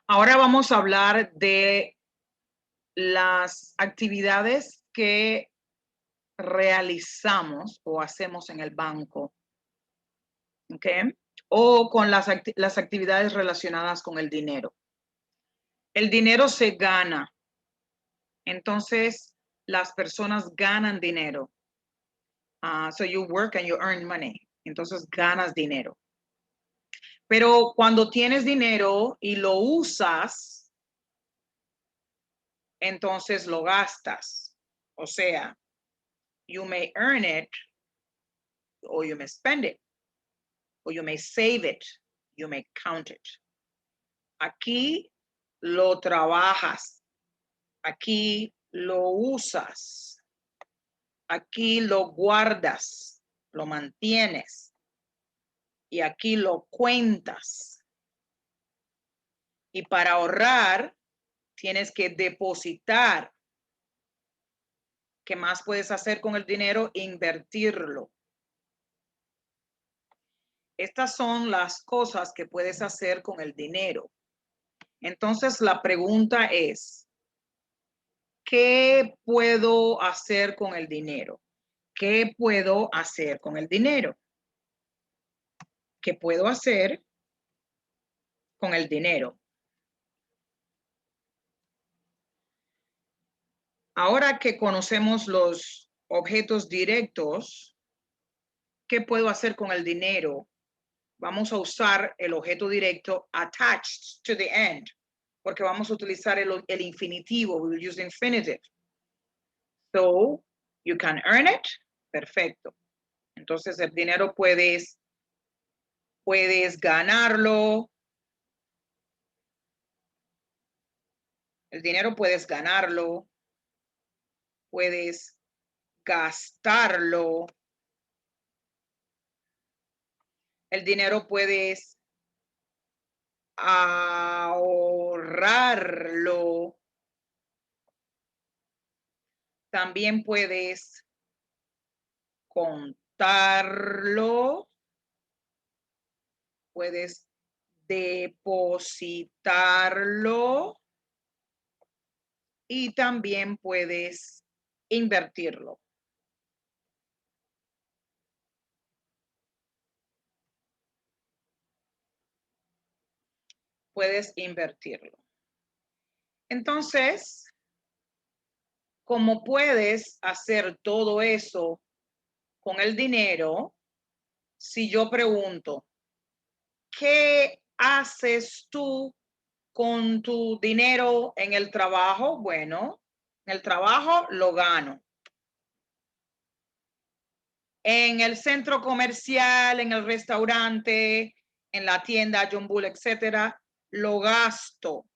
Ahora vamos a hablar de las actividades que realizamos o hacemos en el banco, ¿ok? O con las actividades relacionadas con el dinero. El dinero se gana, entonces las personas ganan dinero. So you work and you earn money, entonces ganas dinero. Pero cuando tienes dinero y lo usas, entonces lo gastas. O sea, you may earn it, or you may spend it, or you may save it, you may count it. Aquí lo trabajas, aquí lo usas, aquí lo guardas, lo mantienes y aquí lo cuentas. Y para ahorrar, tienes que depositar. ¿Qué más puedes hacer con el dinero? Invertirlo. Estas son las cosas que puedes hacer con el dinero. Entonces, la pregunta es, ¿qué puedo hacer con el dinero? ¿Qué puedo hacer con el dinero? ¿Qué puedo hacer con el dinero? Ahora que conocemos los objetos directos, ¿qué puedo hacer con el dinero? Vamos a usar el objeto directo attached to the end, porque vamos a utilizar el infinitivo. We will use infinitive. So, you can earn it. Perfecto. Entonces, el dinero puedes ganarlo. El dinero puedes ganarlo. Puedes gastarlo. El dinero puedes ahorrarlo. También puedes contarlo. Puedes depositarlo. Y también puedes invertirlo. Puedes invertirlo. Entonces, ¿cómo puedes hacer todo eso con el dinero? Si yo pregunto, ¿qué haces tú con tu dinero en el trabajo? Bueno, en el trabajo lo gano. En el centro comercial, en el restaurante, en la tienda John Bull, etcétera, lo gasto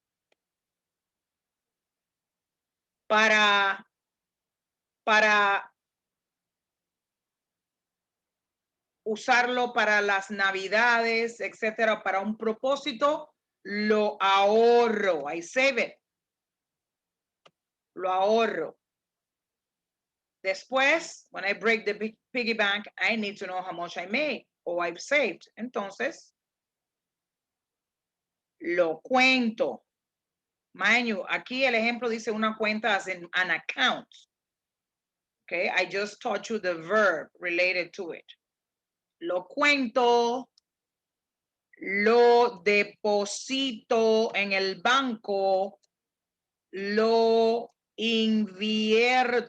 para usarlo para las navidades, etcétera, para un propósito, lo ahorro. I save it. Lo ahorro. Después, when I break the piggy bank, I need to know how much I made or I've saved. Entonces, lo cuento. Mind you, aquí el ejemplo dice una cuenta as in an account. Okay, I just taught you the verb related to it. Lo cuento, lo deposito en el banco, lo invierto.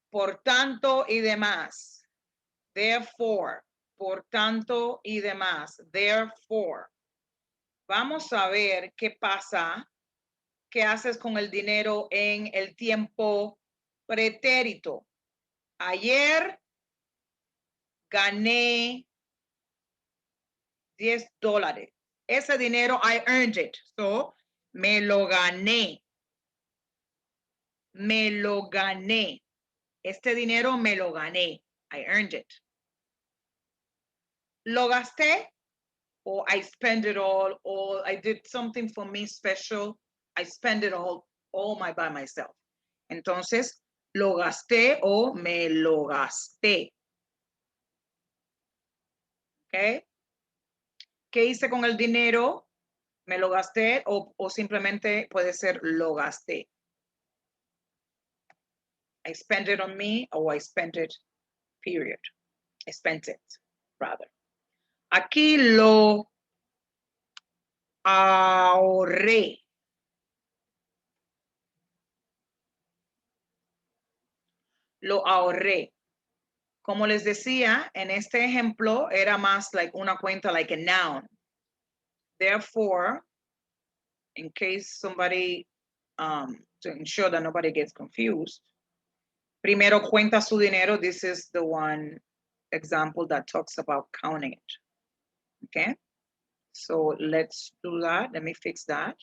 Por tanto y demás. Therefore, por tanto y demás. Therefore. Vamos a ver qué pasa, qué haces con el dinero en el tiempo pretérito. Ayer gané $10. Ese dinero, I earned it. So, me lo gané. Me lo gané. Este dinero me lo gané. I earned it. Lo gasté, or I spent it all, or I did something for me special. I spent it all by myself. Entonces, lo gasté o me lo gasté. Okay. ¿Qué hice con el dinero? ¿Me lo gasté o simplemente puede ser lo gasté? I spent it on me or I spent it, period. I spent it, rather. Aquí lo ahorré. Lo ahorré. Como les decía, en este ejemplo era más like una cuenta, like a noun. Therefore, in case somebody, to ensure that nobody gets confused, primero cuenta su dinero. This is the one example that talks about counting it. Okay, so let's do that. Let me fix that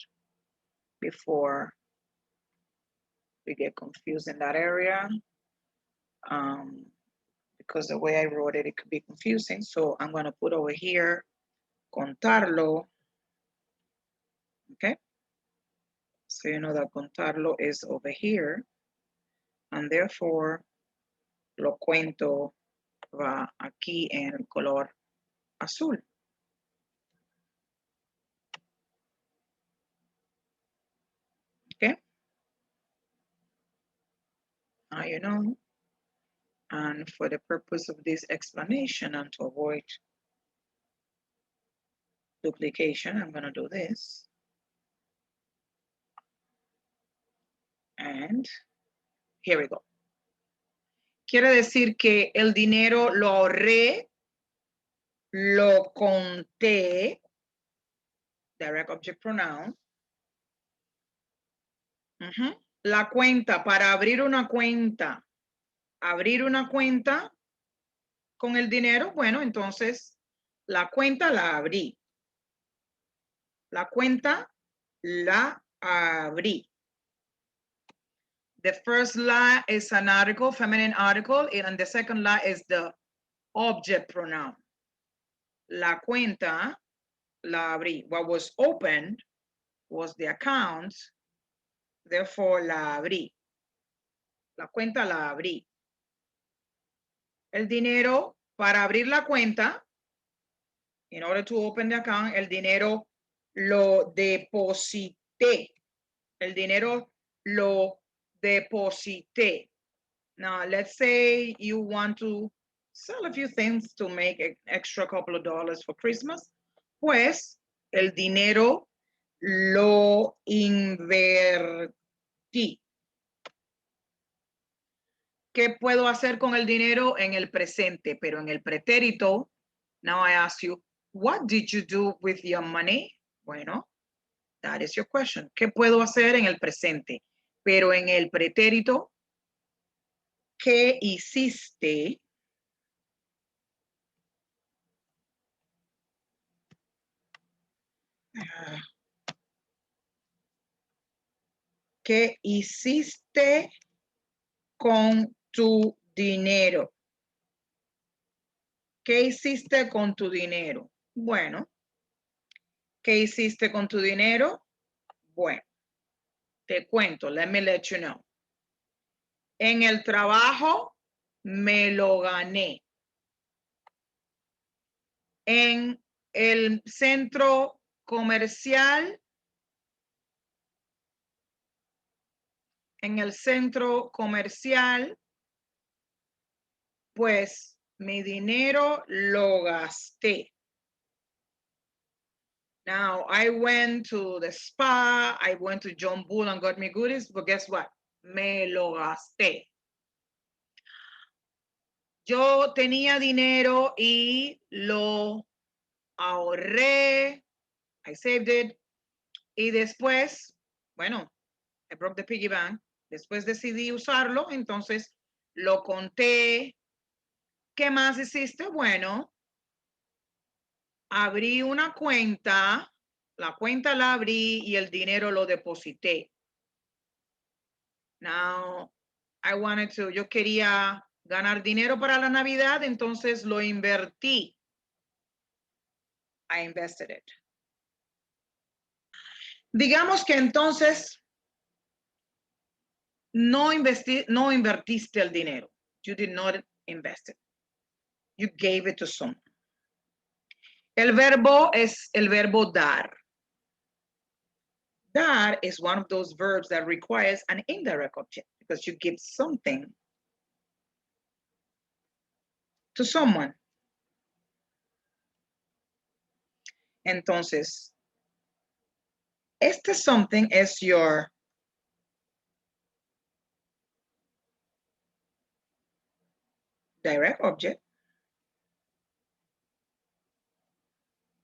before we get confused in that area. Because the way I wrote it, it could be confusing. So I'm going to put over here, contarlo. Okay. So you know that contarlo is over here. And therefore, lo cuento va aquí en el color azul. Okay. Now you know. And for the purpose of this explanation and to avoid duplication, I'm going to do this. And here we go. Quiere decir que el dinero lo ahorré, lo conté, direct object pronoun. La cuenta, para abrir una cuenta con el dinero, bueno, entonces la cuenta la abrí. La cuenta la abrí. The first la is an article, feminine article, and the second la is the object pronoun. La cuenta la abrí. What was opened was the account, therefore la abrí. La cuenta la abrí. El dinero, para abrir la cuenta, in order to open the account, el dinero lo deposité. El dinero lo deposité. Now, let's say you want to sell a few things to make an extra couple of dollars for Christmas. Pues, el dinero lo invertí. ¿Qué puedo hacer con el dinero en el presente? Pero en el pretérito, now I ask you, what did you do with your money? Bueno, that is your question. ¿Qué puedo hacer en el presente? Pero en el pretérito, ¿qué hiciste? ¿Qué hiciste con tu dinero? ¿Qué hiciste con tu dinero? Bueno, ¿qué hiciste con tu dinero? Bueno, te cuento, let me let you know. En el trabajo me lo gané. En el centro comercial, pues mi dinero lo gasté. Now, I went to the spa, I went to John Bull and got me goodies, but guess what? Me lo gasté. Yo tenía dinero y lo ahorré, I saved it, y después, bueno, I broke the piggy bank, después decidí usarlo, entonces lo conté. ¿Qué más hiciste? Bueno, abrí una cuenta, la cuenta la abrí y el dinero lo deposité. Now, yo quería ganar dinero para la Navidad, entonces lo invertí. I invested it. Digamos que entonces no invertiste el dinero. You did not invest it. You gave it to someone. El verbo es el verbo dar. Dar is one of those verbs that requires an indirect object because you give something to someone. Entonces, este something es your direct object,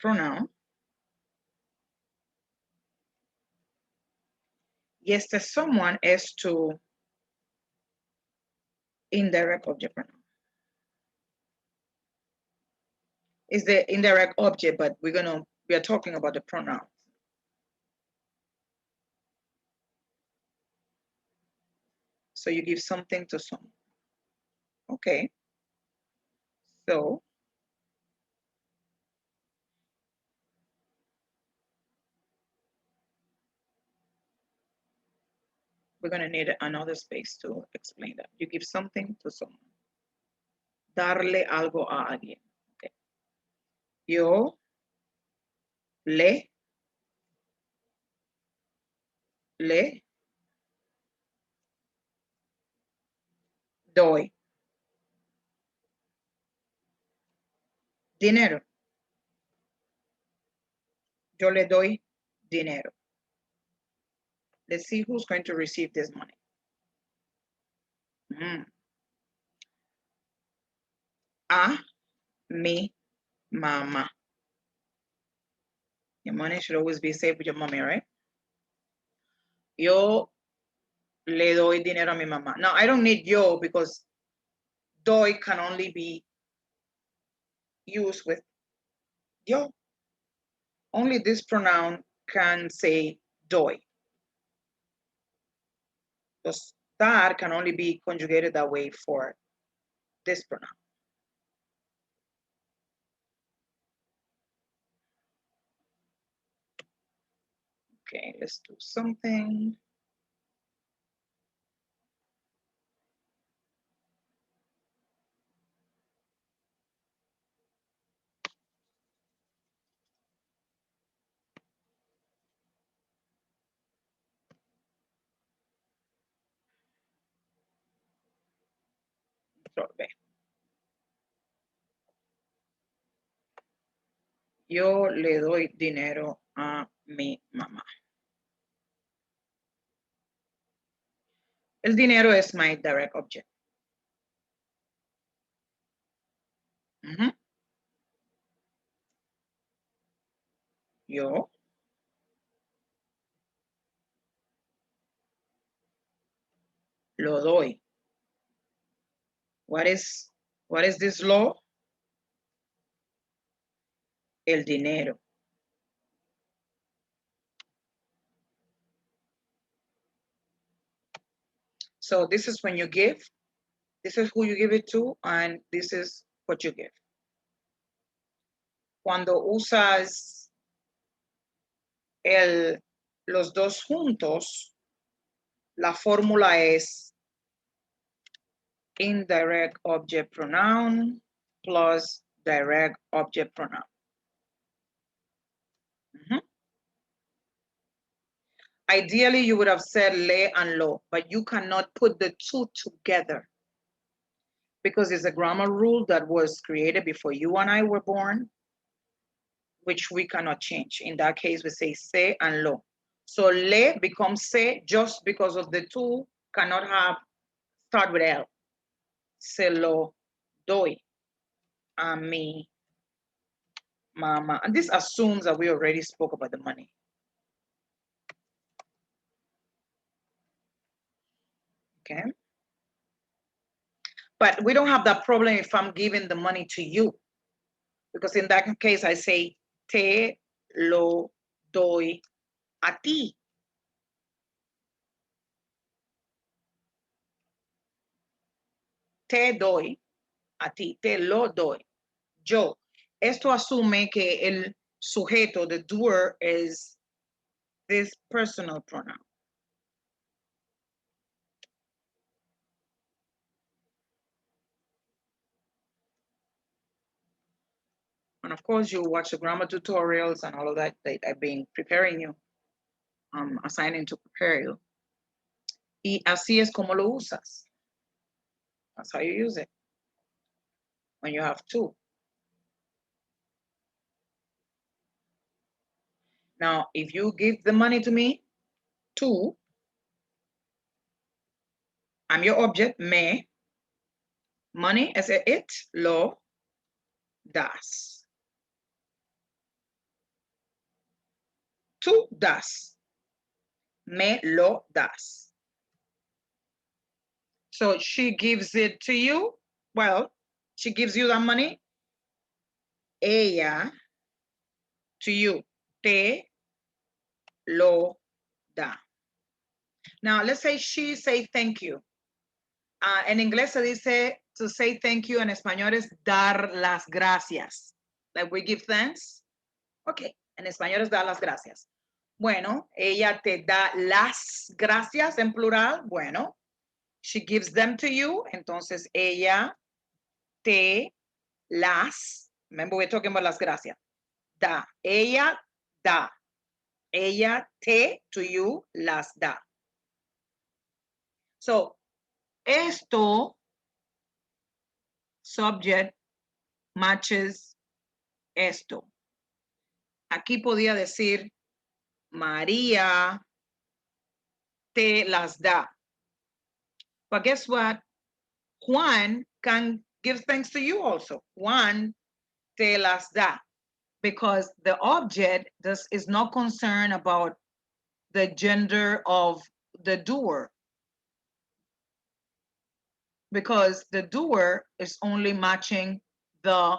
pronoun, y este someone es tu indirect object pronoun. It's the indirect object, but we are talking about the pronouns. So you give something to someone. Okay. So we're going to need another space to explain that. You give something to someone. Darle algo a alguien. Okay. Yo le doy dinero. Yo le doy dinero. Let's see who's going to receive this money. A mi mamá. Your money should always be safe with your mommy, right? Yo le doy dinero a mi mamá. Now, I don't need yo because doy can only be used with yo. Only this pronoun can say doy. Because dar can only be conjugated that way for this pronoun. Okay, let's do something. Yo le doy dinero a mi mamá. El dinero es my direct object. Yo lo doy. What is this law? El dinero. So this is when you give. This is who you give it to, and this is what you give. Cuando usas los dos juntos, la fórmula es indirect object pronoun plus direct object pronoun. Ideally, you would have said le and lo, but you cannot put the two together because it's a grammar rule that was created before you and I were born, which we cannot change. In that case, we say se and lo. So le becomes se just because of the two cannot start with L. Se lo doy a mi mama. And this assumes that we already spoke about the money. Okay. But we don't have that problem if I'm giving the money to you. Because in that case, I say, te lo doy a ti. Te doy a ti, te lo doy. Yo. Esto asume que el sujeto, the doer, is this personal pronoun. And of course, you watch the grammar tutorials and all of that I've been preparing you, assigning to prepare you. Y así es como lo usas. That's how you use it when you have to. Now, if you give the money to me, tú, I'm your object, me, money es it, lo das. Tú das. Me lo das. So she gives it to you. Well, she gives you that money. Ella to you. Te lo da. Now, let's say she say thank you. En inglés se dice to say thank you. En español es dar las gracias. Like we give thanks. Okay. En español es dar las gracias. Bueno, ella te da las gracias en plural. Bueno, she gives them to you. Entonces, ella te las, remember we're talking about las gracias. Da. Ella da. Ella te, to you, las da. So, esto, subject, matches esto. Aquí podía decir, María te las da. But guess what? Juan can give thanks to you also. Juan te las da. Because the object is not concerned about the gender of the doer. Because the doer is only matching the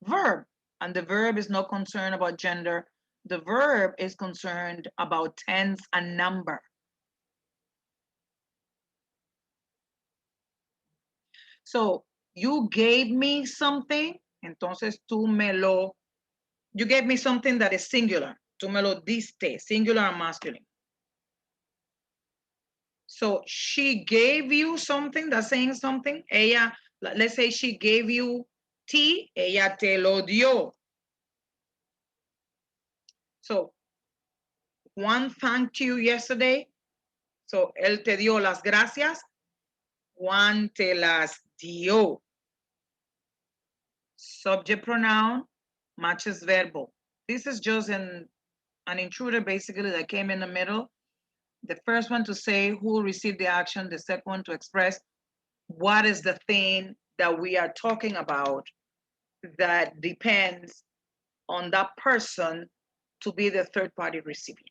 verb. And the verb is not concerned about gender. The verb is concerned about tense and number. So you gave me something, entonces tú me lo, you gave me something that is singular. Tú me lo diste, singular and masculine. So she gave you something, that's saying something. Ella, let's say she gave you tea, ella te lo dio. So Juan thanked you yesterday. So él te dio las gracias. Juan te las dio. Subject pronoun matches verbo. This is just an intruder basically that came in the middle. The first one to say who received the action, the second one to express what is the thing that we are talking about that depends on that person to be the third party recipient.